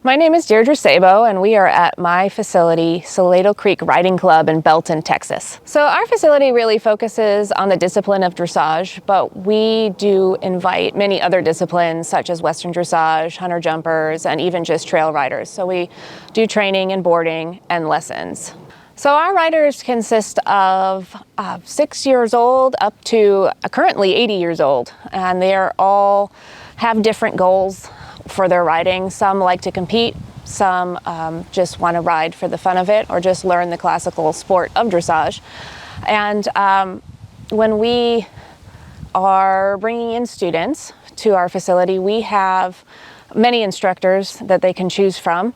My name is Deirdre Sabo, and we are at my facility, Salado Creek Riding Club in Belton, Texas. So our facility really focuses on the discipline of dressage, but we do invite many other disciplines such as Western dressage, hunter jumpers, and even just trail riders. So we do training and boarding and lessons. So our riders consist of 6 years old up to currently 80 years old, and they are all have different goals for their riding. Some like to compete, some just want to ride for the fun of it or just learn the classical sport of dressage. And when we are bringing in students to our facility, we have many instructors that they can choose from,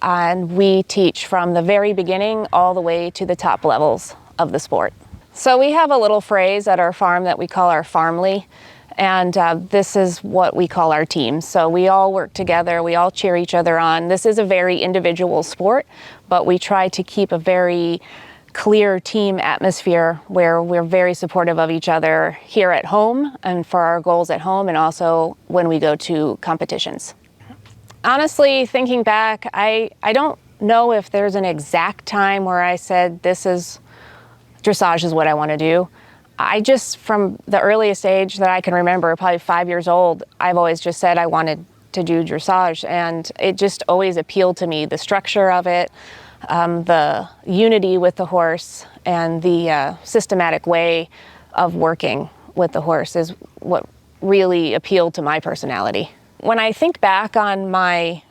and we teach from the very beginning all the way to the top levels of the sport. So we have a little phrase at our farm that we call our farmly. And this is what we call our team. So we all work together, we all cheer each other on. This is a very individual sport, but we try to keep a very clear team atmosphere where we're very supportive of each other here at home and for our goals at home, and also when we go to competitions. Honestly, thinking back, I don't know if there's an exact time where I said dressage is what I want to do. I just, from the earliest age that I can remember, probably 5 years old, I've always just said I wanted to do dressage, and it just always appealed to me. The structure of it, the unity with the horse, and the systematic way of working with the horse is what really appealed to my personality. When I think back on my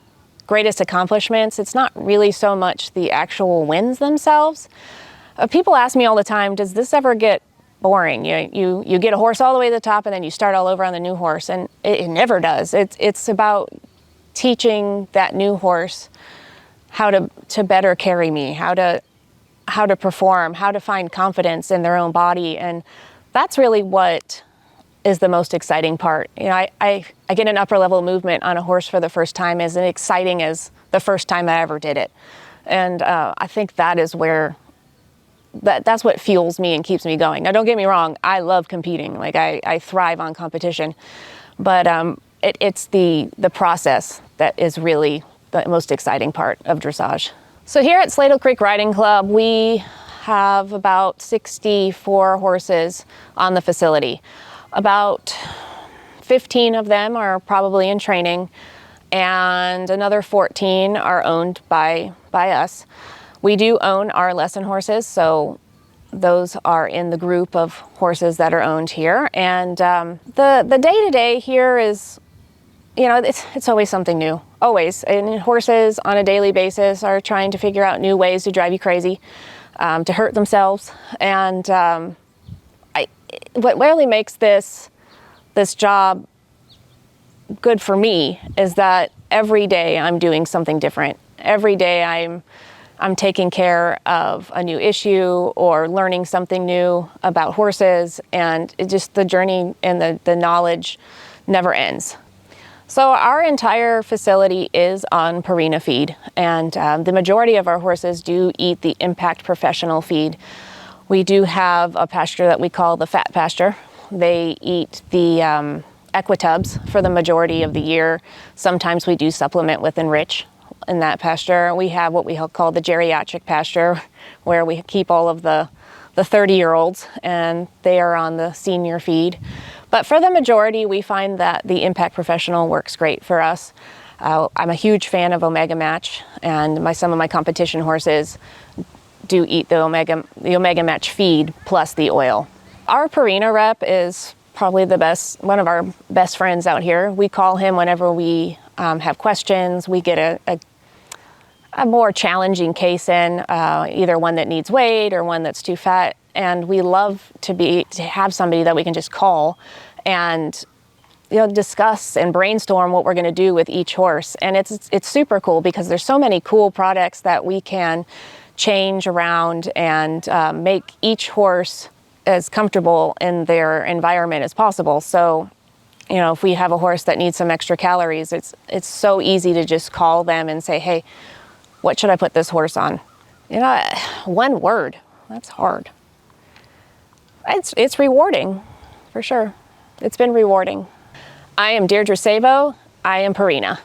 greatest accomplishments, it's not really so much the actual wins themselves. People ask me all the time, does this ever get boring? You get a horse all the way to the top and then you start all over on the new horse, and it never does. It's about teaching that new horse how to better carry me, how to perform, how to find confidence in their own body, and that's really what is the most exciting part. You know, I get an upper level movement on a horse for the first time as exciting as the first time I ever did it, and I think that is where that's what fuels me and keeps me going. Now, don't get me wrong, I love competing. Like, I thrive on competition, but it's the process that is really the most exciting part of dressage. So here at Salado Creek Riding Club, we have about 64 horses on the facility. About 15 of them are probably in training, and another 14 are owned by us. We do own our lesson horses, so those are in the group of horses that are owned here. And the day-to-day here is, you know, it's always something new, always. And horses on a daily basis are trying to figure out new ways to drive you crazy, to hurt themselves. And what really makes this job good for me is that every day I'm doing something different. Every day I'm taking care of a new issue or learning something new about horses, and the journey and the knowledge never ends. So our entire facility is on Purina feed, and the majority of our horses do eat the Impact Professional feed. We do have a pasture that we call the fat pasture. They eat the equitubs for the majority of the year. Sometimes we do supplement with Enrich. In that pasture, we have what we call the geriatric pasture, where we keep all of the 30-year-olds, and they are on the senior feed. But for the majority, we find that the Impact Professional works great for us. I'm a huge fan of Omega Match, and some of my competition horses do eat the Omega Match feed plus the oil. Our Purina rep is probably one of our best friends out here. We call him whenever we have questions. We get a more challenging case in, either one that needs weight or one that's too fat, and we love to have somebody that we can just call and, you know, discuss and brainstorm what we're going to do with each horse. And it's super cool because there's so many cool products that we can change around and make each horse as comfortable in their environment as possible. So, you know, if we have a horse that needs some extra calories, it's so easy to just call them and say, hey, what should I put this horse on? You know, one word, that's hard. It's rewarding, for sure. It's been rewarding. I am Deirdre Sabo. I am Purina.